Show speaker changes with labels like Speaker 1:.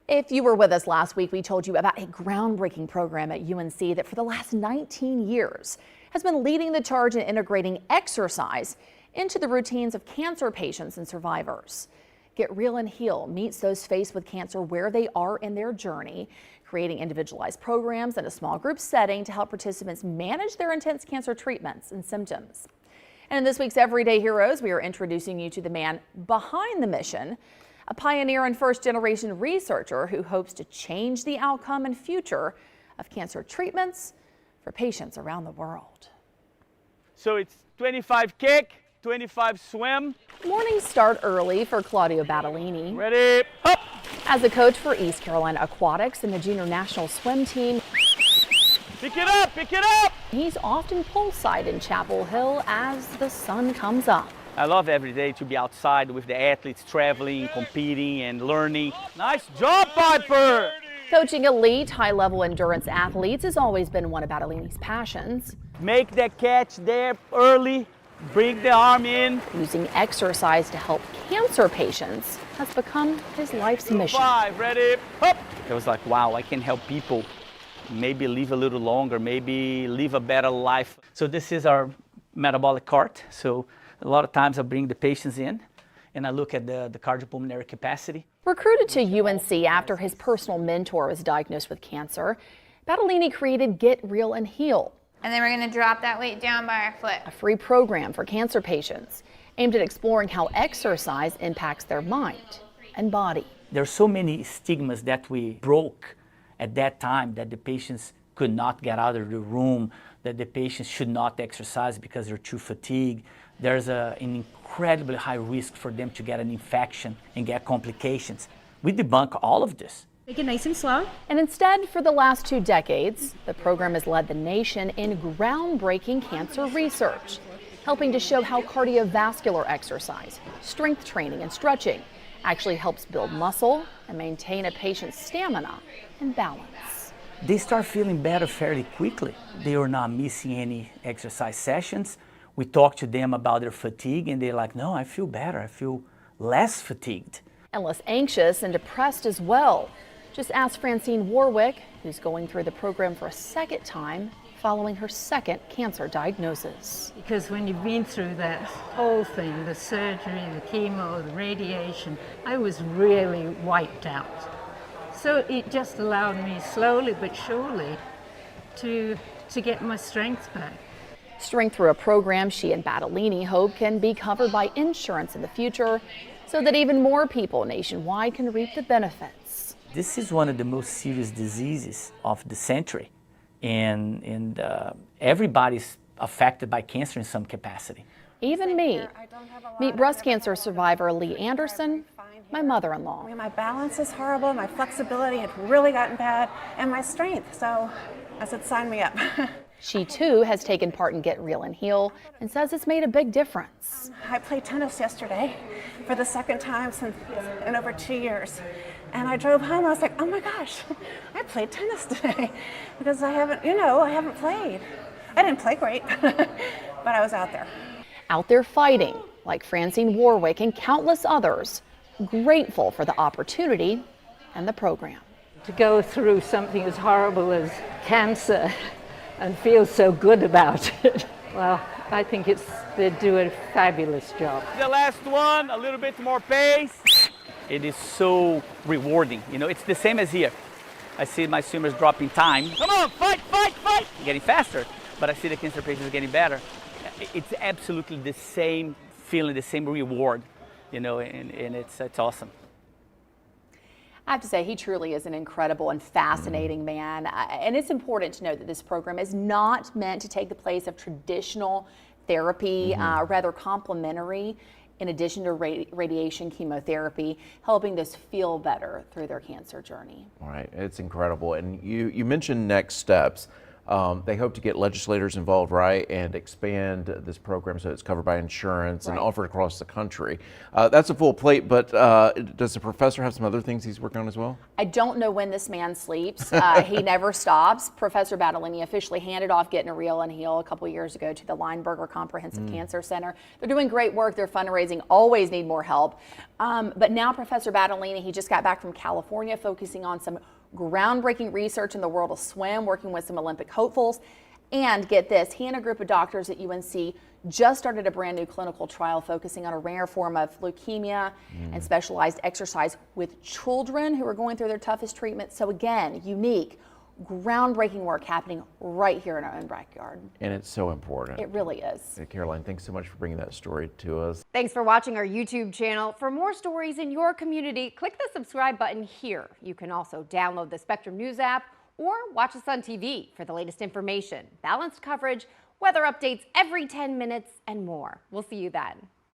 Speaker 1: If you were with us last week, we told you about a groundbreaking program at UNC that for the last 19 years has been leading the charge in integrating exercise into the routines of cancer patients and survivors. Get Real and Heal meets those faced with cancer where they are in their journey, creating individualized programs in a small group setting to help participants manage their intense cancer treatments and symptoms. And in this week's Everyday Heroes, we are introducing you to the man behind the mission, a pioneer and first-generation researcher who hopes to change the outcome and future of cancer treatments for patients around the world.
Speaker 2: So it's 25 kick, 25 swim.
Speaker 1: Mornings start early for Claudio Battolini.
Speaker 2: Ready, up!
Speaker 1: As a coach for East Carolina Aquatics and the junior national swim team,
Speaker 2: Pick it up, pick it up!
Speaker 1: he's often poolside in Chapel Hill as the sun comes up.
Speaker 2: I love every day to be outside with the athletes, traveling, competing, and learning. Nice job, Piper!
Speaker 1: Coaching elite, high-level endurance athletes has always been one of Battolini's passions.
Speaker 2: Make that catch there early, bring the arm in.
Speaker 1: Using exercise to help cancer patients has become his life's mission.
Speaker 2: 5, ready, up! It was like, wow, I can help people maybe live a little longer, maybe live a better life. So this is our metabolic cart. So a lot of times I bring the patients in and I look at the cardiopulmonary capacity.
Speaker 1: Recruited to UNC after his personal mentor was diagnosed with cancer, Battolini created Get Real and Heal,
Speaker 3: And then we're going to drop that weight down by our foot.
Speaker 1: a free program for cancer patients aimed at exploring how exercise impacts their mind and body.
Speaker 2: There's so many stigmas that we broke at that time, that the patients could not get out of the room, that the patients should not exercise because they're too fatigued. There's an incredibly high risk for them to get an infection and get complications. We debunk all of this.
Speaker 4: Take it nice and slow.
Speaker 1: And instead, for the last 2 decades, the program has led the nation in groundbreaking cancer research, helping to show how cardiovascular exercise, strength training, and stretching actually helps build muscle and maintain a patient's stamina and balance.
Speaker 2: They start feeling better fairly quickly. They are not missing any exercise sessions. We talk to them about their fatigue and they're like, no, I feel better. I feel less fatigued.
Speaker 1: And less anxious and depressed as well. Just ask Francine Warwick, who's going through the program for a second time following her second cancer diagnosis.
Speaker 4: Because when you've been through that whole thing, the surgery, the chemo, the radiation, I was really wiped out. So it just allowed me slowly but surely to get my strength back.
Speaker 1: Strength through a program she and Battolini hope can be covered by insurance in the future so that even more people nationwide can reap the benefits.
Speaker 2: This is one of the most serious diseases of the century, and everybody's affected by cancer in some capacity.
Speaker 1: Even me. Meet breast cancer survivor Lee Anderson, my mother-in-law.
Speaker 5: My balance is horrible, my flexibility had really gotten bad, and my strength, so I said sign me up.
Speaker 1: She too has taken part in Get Real and Heal and says it's made a big difference.
Speaker 5: I played tennis yesterday for the second time in over 2 years. And I drove home, I was like, oh my gosh, I played tennis today. Because I haven't played. I didn't play great, but I was out there.
Speaker 1: Out there fighting, like Francine Warwick and countless others, grateful for the opportunity and the program.
Speaker 4: To go through something as horrible as cancer and feel so good about it, well, I think they do a fabulous job.
Speaker 2: The last one, a little bit more pace. It is so rewarding. You know, it's the same as here. I see my swimmers dropping time. Come on, fight, fight, fight! Getting faster, but I see the cancer patients getting better. It's absolutely the same feeling, the same reward, you know, and it's awesome.
Speaker 1: I have to say, he truly is an incredible and fascinating man. And it's important to note that this program is not meant to take the place of traditional therapy, rather complementary, in addition to radiation chemotherapy, helping those feel better through their cancer journey.
Speaker 6: All right, it's incredible. And you mentioned next steps. They hope to get legislators involved, right, and expand this program so it's covered by insurance and offered across the country. That's a full plate, but does the professor have some other things he's working on as well?
Speaker 1: I don't know when this man sleeps. He never stops. Professor Battolini officially handed off Getting Real and Heal a couple years ago to the Lineberger Comprehensive Cancer Center. They're doing great work. Their fundraising always need more help. But now Professor Battolini, he just got back from California focusing on some groundbreaking research in the world of swim, working with some Olympic hopefuls. And get this, he and a group of doctors at UNC just started a brand new clinical trial focusing on a rare form of leukemia and specialized exercise with children who are going through their toughest treatment. So again, unique, groundbreaking work happening right here in our own backyard.
Speaker 6: And it's so important.
Speaker 1: It really is.
Speaker 6: Caroline, thanks so much for bringing that story to us.
Speaker 7: Thanks for watching our YouTube channel. For more stories in your community, click the subscribe button here. You can also download the Spectrum News app or watch us on TV for the latest information, balanced coverage, weather updates every 10 minutes, and more. We'll see you then.